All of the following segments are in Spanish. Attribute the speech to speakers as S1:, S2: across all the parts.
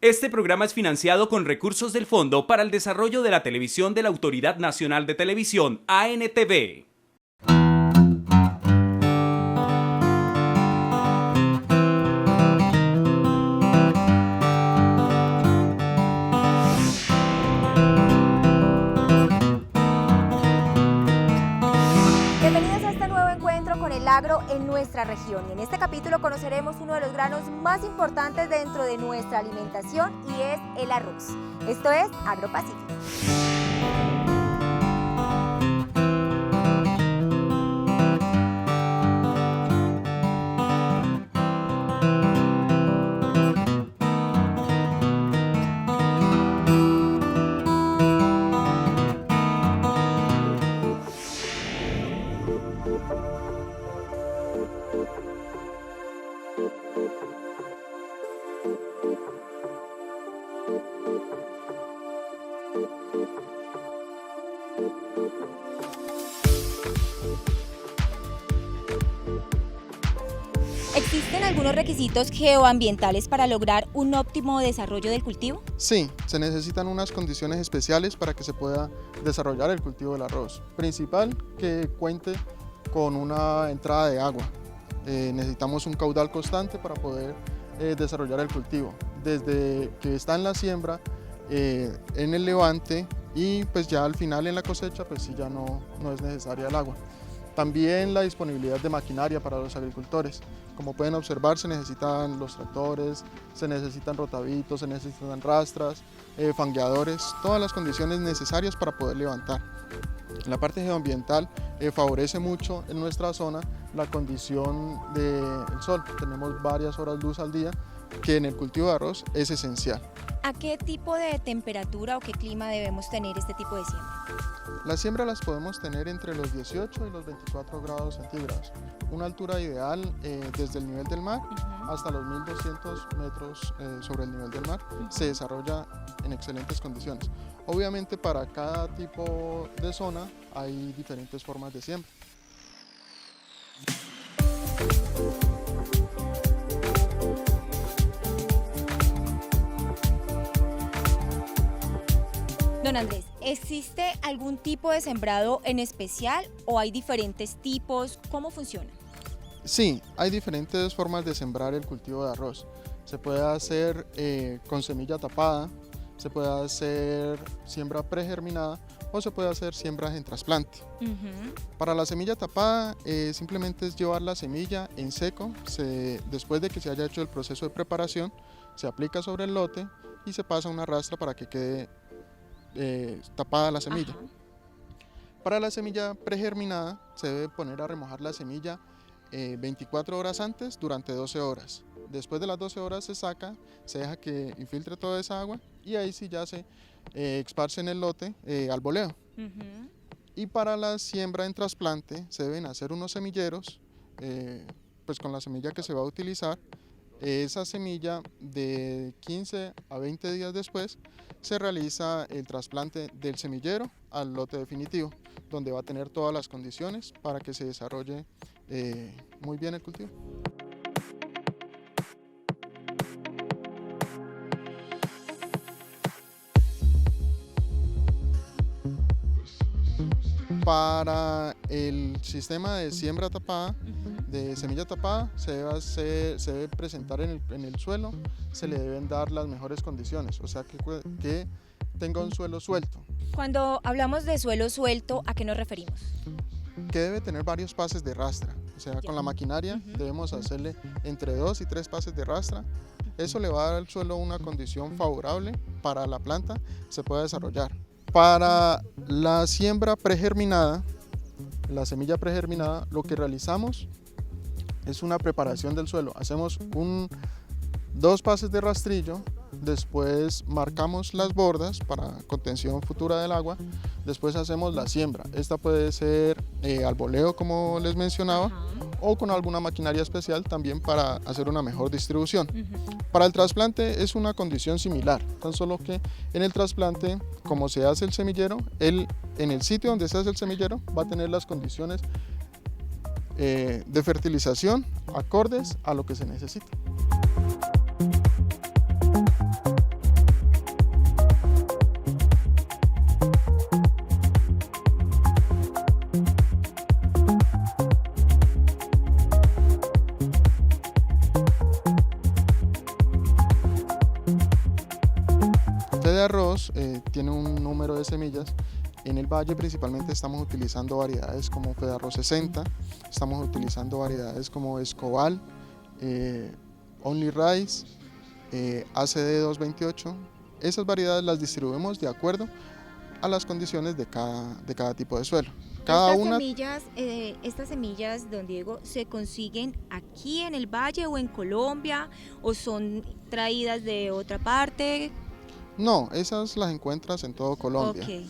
S1: Este programa es financiado con recursos del Fondo para el Desarrollo de la Televisión de la Autoridad Nacional de Televisión, ANTV.
S2: Bienvenidos a este nuevo encuentro con el agro en nuestra región, y en este capítulo conoceremos uno de los granos más importantes dentro de nuestra alimentación y es el arroz. Esto es AgroPacífico. ¿Existen algunos requisitos geoambientales para lograr un óptimo desarrollo del cultivo?
S3: Sí, se necesitan unas condiciones especiales para que se pueda desarrollar el cultivo del arroz. Principal, que cuente con una entrada de agua. Necesitamos un caudal constante para poder desarrollar el cultivo. Desde que está en la siembra, en el levante y pues ya al final en la cosecha, pues sí ya no es necesaria el agua. También la disponibilidad de maquinaria para los agricultores. Como pueden observar, se necesitan los tractores, se necesitan rotavitos, se necesitan rastras, fangueadores, todas las condiciones necesarias para poder levantar. La parte geoambiental favorece mucho en nuestra zona la condición del sol. Tenemos varias horas luz al día, que en el cultivo de arroz es esencial.
S2: ¿A qué tipo de temperatura o qué clima debemos tener este tipo de siembra?
S3: Las siembras las podemos tener entre los 18 y los 24 grados centígrados. Una altura ideal desde el nivel del mar hasta los 1200 metros sobre el nivel del mar se desarrolla en excelentes condiciones. Obviamente para cada tipo de zona hay diferentes formas de siembra.
S2: Don Andrés, ¿existe algún tipo de sembrado en especial o hay diferentes tipos? ¿Cómo funciona?
S3: Sí, hay diferentes formas de sembrar el cultivo de arroz. Se puede hacer con semilla tapada, se puede hacer siembra pregerminada o se puede hacer siembras en trasplante. Para la semilla tapada simplemente es llevar la semilla en seco, después de que se haya hecho el proceso de preparación, se aplica sobre el lote y se pasa una rastra para que quede tapada la semilla. Para la semilla pregerminada se debe poner a remojar la semilla 24 horas antes durante 12 horas. Después de las 12 horas se saca, se deja que infiltre toda esa agua y ahí sí ya se esparce en el lote al boleo. Y para la siembra en trasplante se deben hacer unos semilleros, pues con la semilla que se va a utilizar. Esa semilla de 15 a 20 días después se realiza el trasplante del semillero al lote definitivo, donde va a tener todas las condiciones para que se desarrolle muy bien el cultivo. Para el sistema de siembra tapada, de semilla tapada, se debe presentar en el suelo, se le deben dar las mejores condiciones, o sea que tenga un suelo suelto.
S2: Cuando hablamos de suelo suelto, ¿a qué nos referimos?
S3: Que debe tener varios pases de rastra, o sea, con la maquinaria debemos hacerle entre 2 y 3 pases de rastra. Eso le va a dar al suelo una condición favorable para la planta se pueda desarrollar. Para la siembra pregerminada, la semilla pregerminada, lo que realizamos es una preparación del suelo. Hacemos 2 pases de rastrillo, después marcamos las bordas para contención futura del agua, después hacemos la siembra. Esta puede ser al boleo, como les mencionaba, o con alguna maquinaria especial también para hacer una mejor distribución. Para el trasplante es una condición similar, tan solo que en el trasplante, como se hace el semillero, en el sitio donde se hace el semillero va a tener las condiciones de fertilización acordes a lo que se necesita. arroz tiene un número de semillas. En el valle principalmente estamos utilizando variedades como Fedarroz 60, estamos utilizando variedades como Escobal, Only Rice, ACD 228. Esas variedades las distribuimos de acuerdo a las condiciones de cada tipo de suelo.
S2: Estas semillas, don Diego, ¿se consiguen aquí en el valle o en Colombia o son traídas de otra parte?
S3: No, esas las encuentras en todo Colombia.
S2: Okay.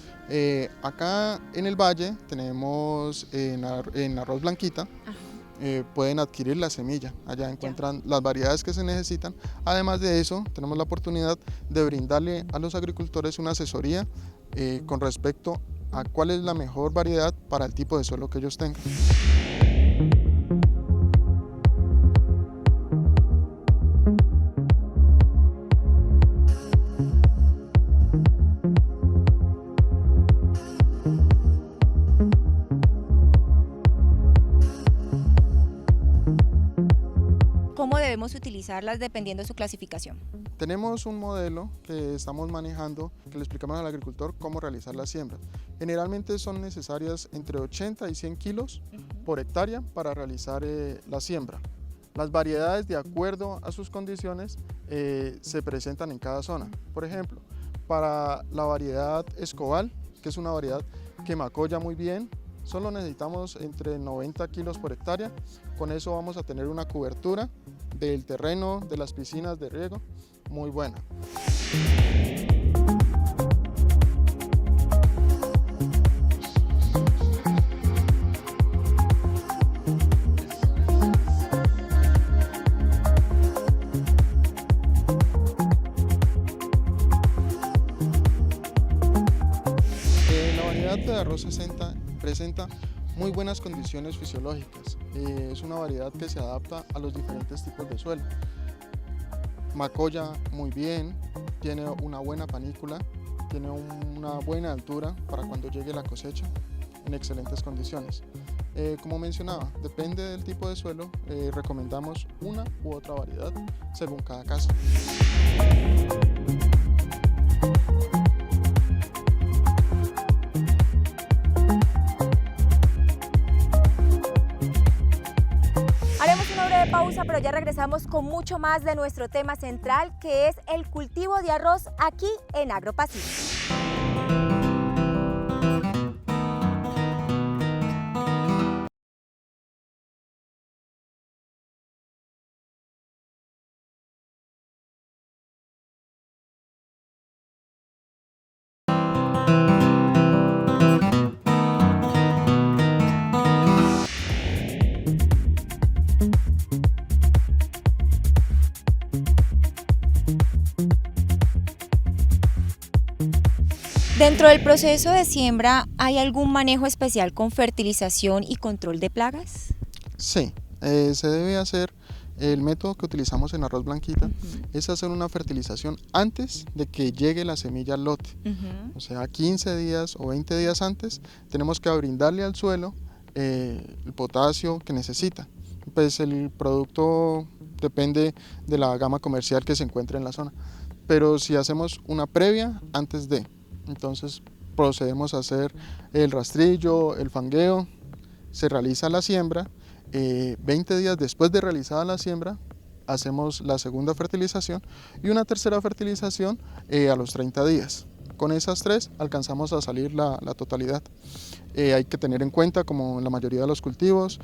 S3: Acá en el valle tenemos en arroz blanquita, pueden adquirir la semilla, allá encuentran las variedades que se necesitan. Además de eso, tenemos la oportunidad de brindarle a los agricultores una asesoría con respecto a cuál es la mejor variedad para el tipo de suelo que ellos tengan.
S2: ¿Cómo debemos utilizarlas dependiendo de su clasificación?
S3: Tenemos un modelo que estamos manejando, que le explicamos al agricultor cómo realizar las siembras. Generalmente son necesarias entre 80 y 100 kilos por hectárea para realizar la siembra. Las variedades, de acuerdo a sus condiciones, se presentan en cada zona. Por ejemplo, para la variedad Escobal, que es una variedad que macolla muy bien, solo necesitamos entre 90 kilos por hectárea. Con eso vamos a tener una cobertura del terreno, de las piscinas de riego, muy buena. La variedad de arroz 60 presenta muy buenas condiciones fisiológicas. Es una variedad que se adapta a los diferentes tipos de suelo. Macolla muy bien, tiene una buena panícula, tiene una buena altura para cuando llegue la cosecha, en excelentes condiciones. Como mencionaba, depende del tipo de suelo, recomendamos una u otra variedad según cada caso.
S2: Haremos una breve pausa, pero ya regresamos con mucho más de nuestro tema central, que es el cultivo de arroz aquí en AgroPacífico. Dentro del proceso de siembra, ¿hay algún manejo especial con fertilización y control de plagas?
S3: Sí, se debe hacer, el método que utilizamos en arroz blanquita es hacer una fertilización antes de que llegue la semilla al lote. O sea, 15 días o 20 días antes tenemos que brindarle al suelo el potasio que necesita. Pues el producto depende de la gama comercial que se encuentre en la zona, pero si hacemos una previa antes de, entonces procedemos a hacer el rastrillo, el fangueo, se realiza la siembra, 20 días después de realizada la siembra hacemos la segunda fertilización y una tercera fertilización a los 30 días. Con esas tres alcanzamos a salir la totalidad. Hay que tener en cuenta, como en la mayoría de los cultivos,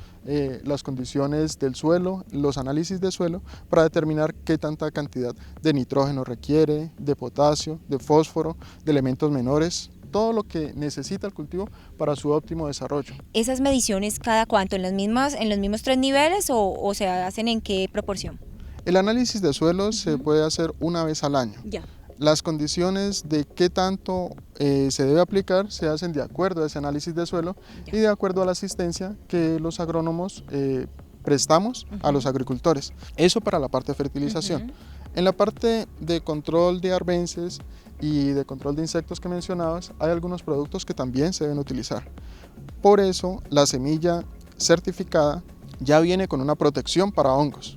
S3: las condiciones del suelo, los análisis de suelo, para determinar qué tanta cantidad de nitrógeno requiere, de potasio, de fósforo, de elementos menores, todo lo que necesita el cultivo para su óptimo desarrollo.
S2: ¿Esas mediciones cada cuánto? ¿En los mismos 3 niveles o se hacen en qué proporción?
S3: El análisis de suelo se puede hacer una vez al año.
S2: Ya.
S3: Las condiciones de qué tanto se debe aplicar se hacen de acuerdo a ese análisis de suelo y de acuerdo a la asistencia que los agrónomos prestamos a los agricultores. Eso para la parte de fertilización. En la parte de control de arbences y de control de insectos que mencionabas, hay algunos productos que también se deben utilizar. Por eso la semilla certificada ya viene con una protección para hongos.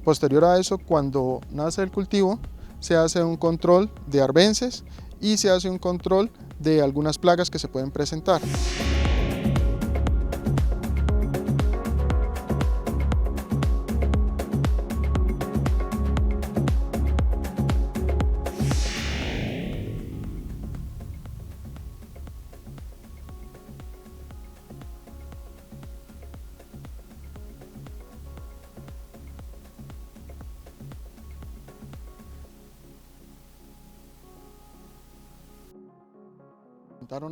S3: Posterior a eso, cuando nace el cultivo, se hace un control de arbences y se hace un control de algunas plagas que se pueden presentar.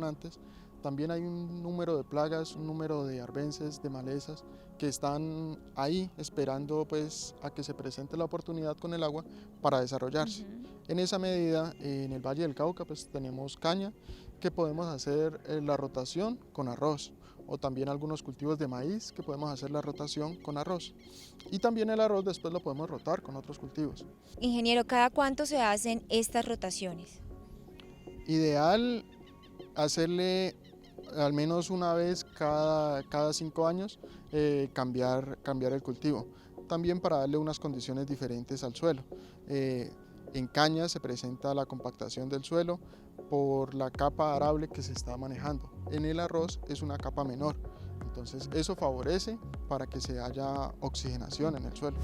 S3: Antes, también hay un número de plagas, un número de arbences, de malezas que están ahí esperando pues a que se presente la oportunidad con el agua para desarrollarse. En esa medida, en el Valle del Cauca pues tenemos caña, que podemos hacer la rotación con arroz, o también algunos cultivos de maíz que podemos hacer la rotación con arroz, y también el arroz después lo podemos rotar con otros cultivos.
S2: Ingeniero, ¿cada cuánto se hacen estas rotaciones?
S3: Ideal hacerle al menos una vez cada 5 años, cambiar el cultivo, también para darle unas condiciones diferentes al suelo. En caña se presenta la compactación del suelo por la capa arable que se está manejando. En el arroz es una capa menor, entonces eso favorece para que se haya oxigenación en el suelo.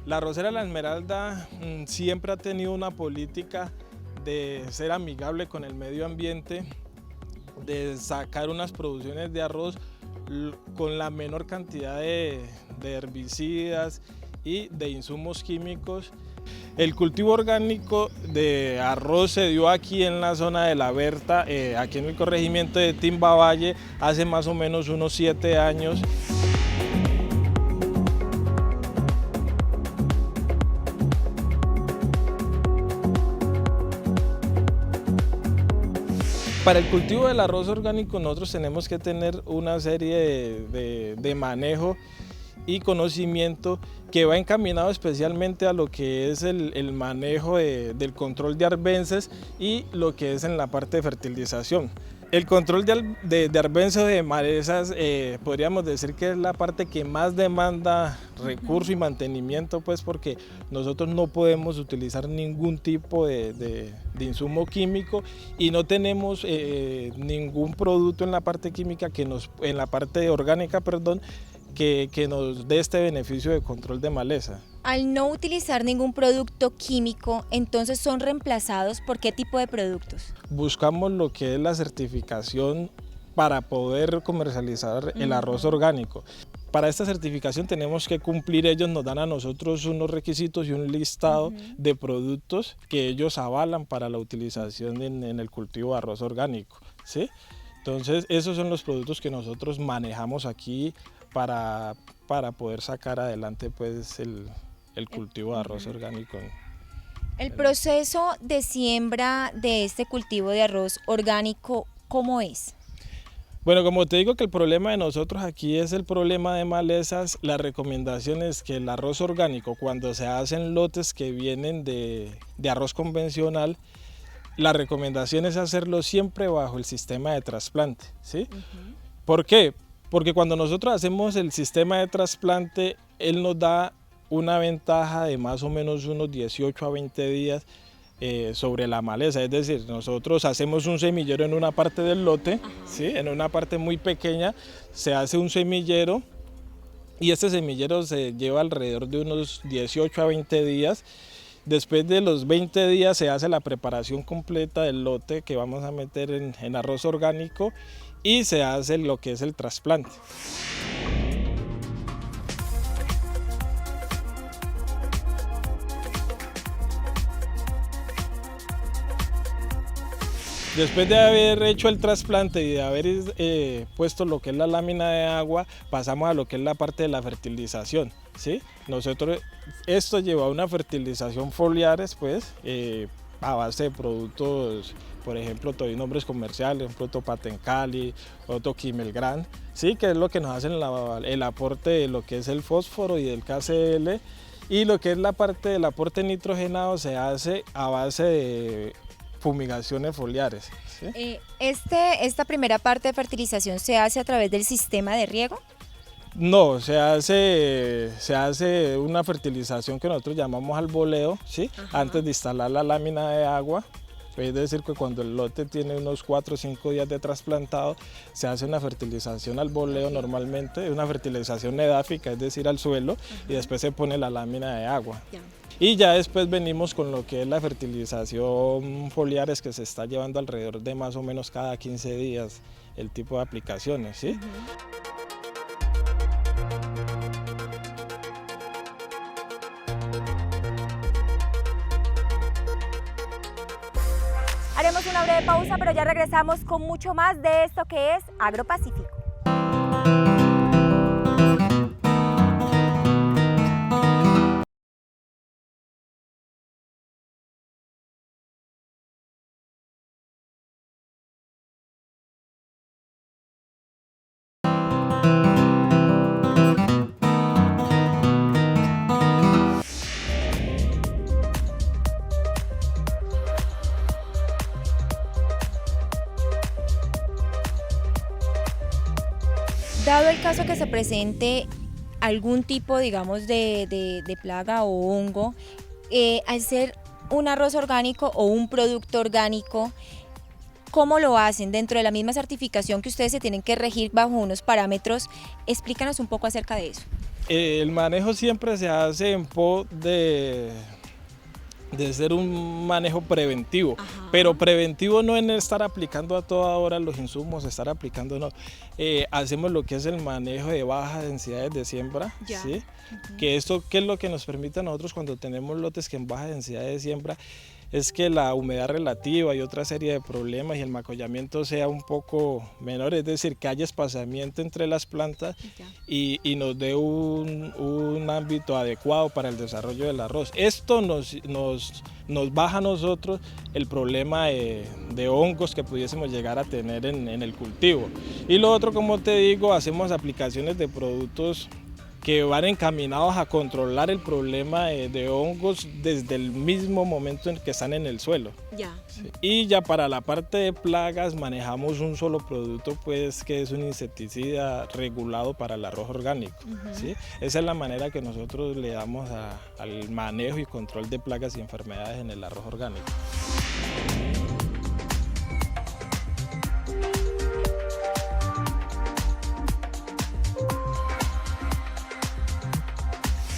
S4: La Arrocera La Esmeralda siempre ha tenido una política de ser amigable con el medio ambiente, de sacar unas producciones de arroz con la menor cantidad de herbicidas y de insumos químicos. El cultivo orgánico de arroz se dio aquí en la zona de La Berta, aquí en el corregimiento de Timbavalle, hace más o menos unos 7 años. Para el cultivo del arroz orgánico nosotros tenemos que tener una serie de manejo y conocimiento que va encaminado especialmente a lo que es el manejo del control de arbences y lo que es en la parte de fertilización. El control de arbences o de malezas podríamos decir que es la parte que más demanda recurso y mantenimiento, pues porque nosotros no podemos utilizar ningún tipo de insumo químico y no tenemos ningún producto en la parte química en la parte orgánica, perdón, que nos dé este beneficio de control de maleza.
S2: Al no utilizar ningún producto químico, entonces son reemplazados por ¿qué tipo de productos?
S4: Buscamos lo que es la certificación para poder comercializar el arroz orgánico. Para esta certificación tenemos que cumplir, ellos nos dan a nosotros unos requisitos y un listado de productos que ellos avalan para la utilización en el cultivo de arroz orgánico, ¿sí? Entonces esos son los productos que nosotros manejamos aquí para poder sacar adelante pues el cultivo de arroz orgánico.
S2: El proceso de siembra de este cultivo de arroz orgánico, ¿cómo es?
S4: Bueno, como te digo que el problema de nosotros aquí es el problema de malezas, la recomendación es que el arroz orgánico, cuando se hacen lotes que vienen de arroz convencional, la recomendación es hacerlo siempre bajo el sistema de trasplante, ¿sí? ¿Por qué? Porque cuando nosotros hacemos el sistema de trasplante, él nos da una ventaja de más o menos unos 18 a 20 días sobre la maleza, es decir, nosotros hacemos un semillero en una parte del lote, ¿sí? En una parte muy pequeña se hace un semillero y este semillero se lleva alrededor de unos 18 a 20 días. Después de los 20 días se hace la preparación completa del lote que vamos a meter en arroz orgánico y se hace lo que es el trasplante. Después de haber hecho el trasplante y de haber puesto lo que es la lámina de agua, pasamos a lo que es la parte de la fertilización, ¿sí? Esto lleva a una fertilización foliares, pues, a base de productos, por ejemplo, te doy nombres comerciales, por ejemplo, Topatencali o Toquimelgrán, ¿sí? Que es lo que nos hacen el aporte de lo que es el fósforo y del KCl, y lo que es la parte del aporte nitrogenado se hace a base de fumigaciones foliares, ¿sí?
S2: ¿Esta primera parte de fertilización se hace a través del sistema de riego?
S4: No, se hace una fertilización que nosotros llamamos al boleo, ¿sí? Antes de instalar la lámina de agua. Es decir, que cuando el lote tiene unos 4 o 5 días de trasplantado, se hace una fertilización al boleo normalmente, una fertilización edáfica, es decir, al suelo, y después se pone la lámina de agua. Y ya después venimos con lo que es la fertilización foliares, que se está llevando alrededor de más o menos cada 15 días el tipo de aplicaciones, ¿sí?
S2: Haremos una breve pausa, pero ya regresamos con mucho más de esto que es Agropacífico. Dado el caso que se presente algún tipo, digamos, de plaga o hongo, al ser un arroz orgánico o un producto orgánico, ¿cómo lo hacen? Dentro de la misma certificación que ustedes se tienen que regir bajo unos parámetros, explícanos un poco acerca de eso.
S4: El manejo siempre se hace en pos de ser un manejo preventivo. Ajá. Pero preventivo no en estar aplicando a toda hora los insumos, estar aplicando no. Hacemos lo que es el manejo de bajas densidades de siembra, ¿sí? Que esto, ¿qué es lo que nos permite a nosotros cuando tenemos lotes que en baja densidad de siembra? Es que la humedad relativa y otra serie de problemas y el macollamiento sea un poco menor, es decir, que haya espaciamiento entre las plantas y nos dé un ámbito adecuado para el desarrollo del arroz. Esto nos baja a nosotros el problema de hongos que pudiésemos llegar a tener en el cultivo. Y lo otro, como te digo, hacemos aplicaciones de productos que van encaminados a controlar el problema de hongos desde el mismo momento en que están en el suelo. Sí. Y ya para la parte de plagas manejamos un solo producto, pues, que es un insecticida regulado para el arroz orgánico. ¿Sí? Esa es la manera que nosotros le damos al manejo y control de plagas y enfermedades en el arroz orgánico.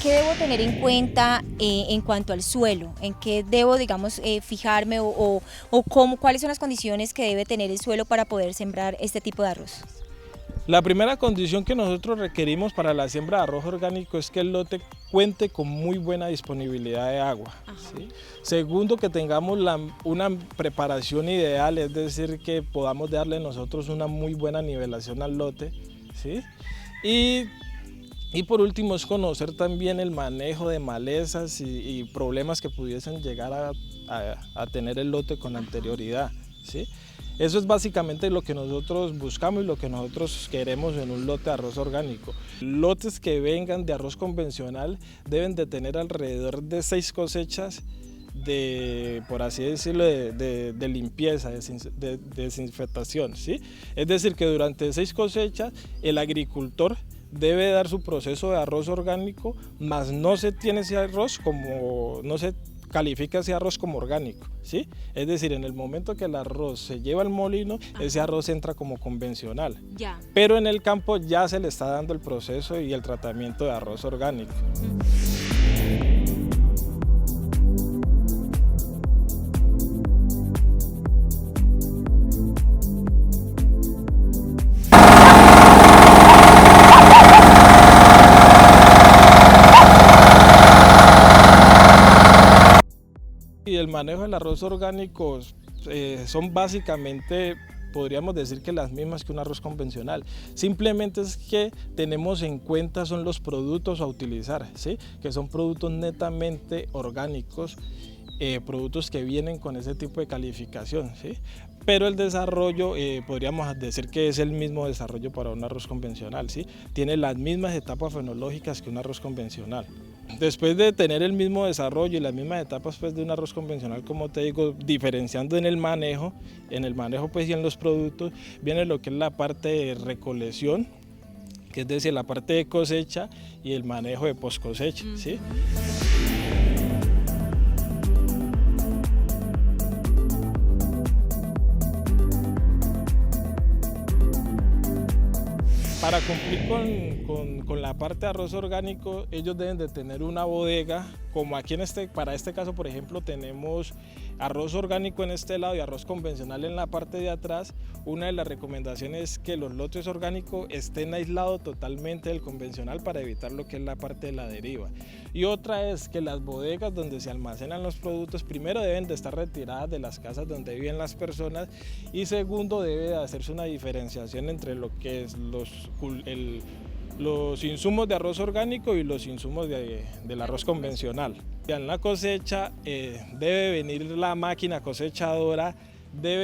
S2: ¿Qué debo tener en cuenta en cuanto al suelo? ¿En qué debo, digamos, fijarme o cuáles son las condiciones que debe tener el suelo para poder sembrar este tipo de arroz?
S4: La primera condición que nosotros requerimos para la siembra de arroz orgánico es que el lote cuente con muy buena disponibilidad de agua. ¿Sí? Segundo, que tengamos una preparación ideal, es decir, que podamos darle nosotros una muy buena nivelación al lote. ¿Sí? Y por último es conocer también el manejo de malezas y problemas que pudiesen llegar a tener el lote con anterioridad, ¿sí? Eso es básicamente lo que nosotros buscamos y lo que nosotros queremos en un lote de arroz orgánico. Lotes que vengan de arroz convencional deben de tener alrededor de 6 cosechas por así decirlo, de limpieza, de desinfectación, ¿sí? Es decir, que durante 6 cosechas el agricultor debe dar su proceso de arroz orgánico, mas no se tiene ese arroz no se califica ese arroz como orgánico, ¿sí? Es decir, en el momento que el arroz se lleva al molino, ese arroz entra como convencional. Pero en el campo ya se le está dando el proceso y el tratamiento de arroz orgánico. Y el manejo del arroz orgánico son básicamente, podríamos decir que las mismas que un arroz convencional. Simplemente es que tenemos en cuenta son los productos a utilizar, ¿sí? Que son productos netamente orgánicos productos que vienen con ese tipo de calificación, ¿sí? Pero el desarrollo podríamos decir que es el mismo desarrollo para un arroz convencional, ¿sí? Tiene las mismas etapas fenológicas que un arroz convencional. Después de tener el mismo desarrollo y las mismas etapas pues, de un arroz convencional, como te digo, diferenciando en el manejo pues, y en los productos, viene lo que es la parte de recolección, que es decir, la parte de cosecha y el manejo de post cosecha, ¿sí? Para cumplir con la parte de arroz orgánico, ellos deben de tener una bodega, como aquí para este caso, por ejemplo, tenemos arroz orgánico en este lado y arroz convencional en la parte de atrás. Una de las recomendaciones es que los lotes orgánicos estén aislados totalmente del convencional para evitar lo que es la parte de la deriva. Y otra es que las bodegas donde se almacenan los productos, primero deben de estar retiradas de las casas donde viven las personas y segundo debe de hacerse una diferenciación entre lo que es los insumos de arroz orgánico y los insumos del arroz convencional. En la cosecha debe venir la máquina cosechadora,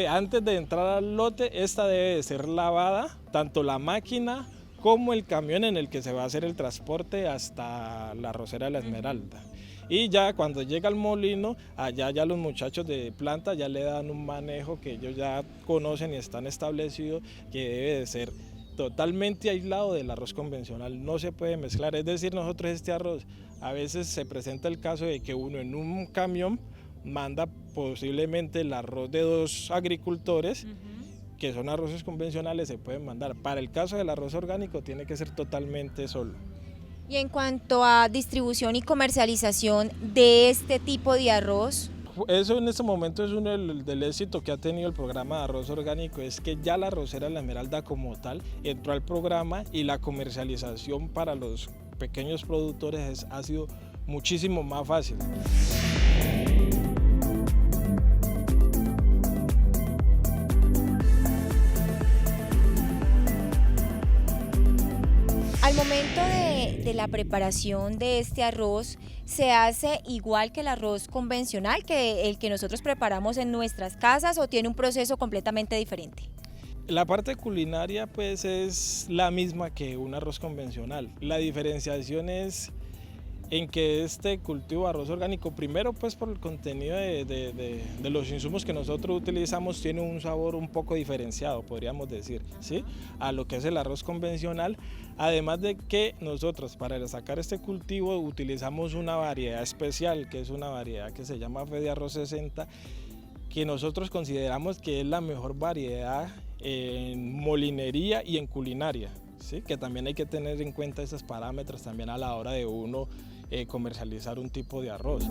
S4: antes de entrar al lote, esta debe de ser lavada, tanto la máquina como el camión en el que se va a hacer el transporte hasta la arrocera de la Esmeralda. Y ya cuando llega al molino, allá ya los muchachos de planta ya le dan un manejo que ellos ya conocen y están establecidos, que debe de ser totalmente aislado del arroz convencional, no se puede mezclar. Es decir, nosotros este arroz, a veces se presenta el caso de que uno en un camión manda posiblemente el arroz de 2 agricultores, que son arroces convencionales, se pueden mandar. Para el caso del arroz orgánico tiene que ser totalmente solo.
S2: Y en cuanto a distribución y comercialización de este tipo de arroz,
S4: eso en este momento es uno del éxito que ha tenido el programa de arroz orgánico, es que ya la arrocera de la Esmeralda como tal entró al programa y la comercialización para los pequeños productores ha sido muchísimo más fácil.
S2: al momento de la preparación de este arroz, ¿se hace igual que el arroz convencional, que el que nosotros preparamos en nuestras casas, o tiene un proceso completamente diferente?
S4: La parte culinaria pues es la misma que un arroz convencional. La diferenciación es en que este cultivo de arroz orgánico, primero pues por el contenido de los insumos que nosotros utilizamos, tiene un sabor un poco diferenciado, podríamos decir, ¿sí?, a lo que es el arroz convencional. Además de que nosotros para sacar este cultivo utilizamos una variedad especial, que es una variedad que se llama Fe de Arroz 60, que nosotros consideramos que es la mejor variedad en molinería y en culinaria, ¿sí?, que también hay que tener en cuenta esos parámetros también a la hora de uno comercializar un tipo de arroz.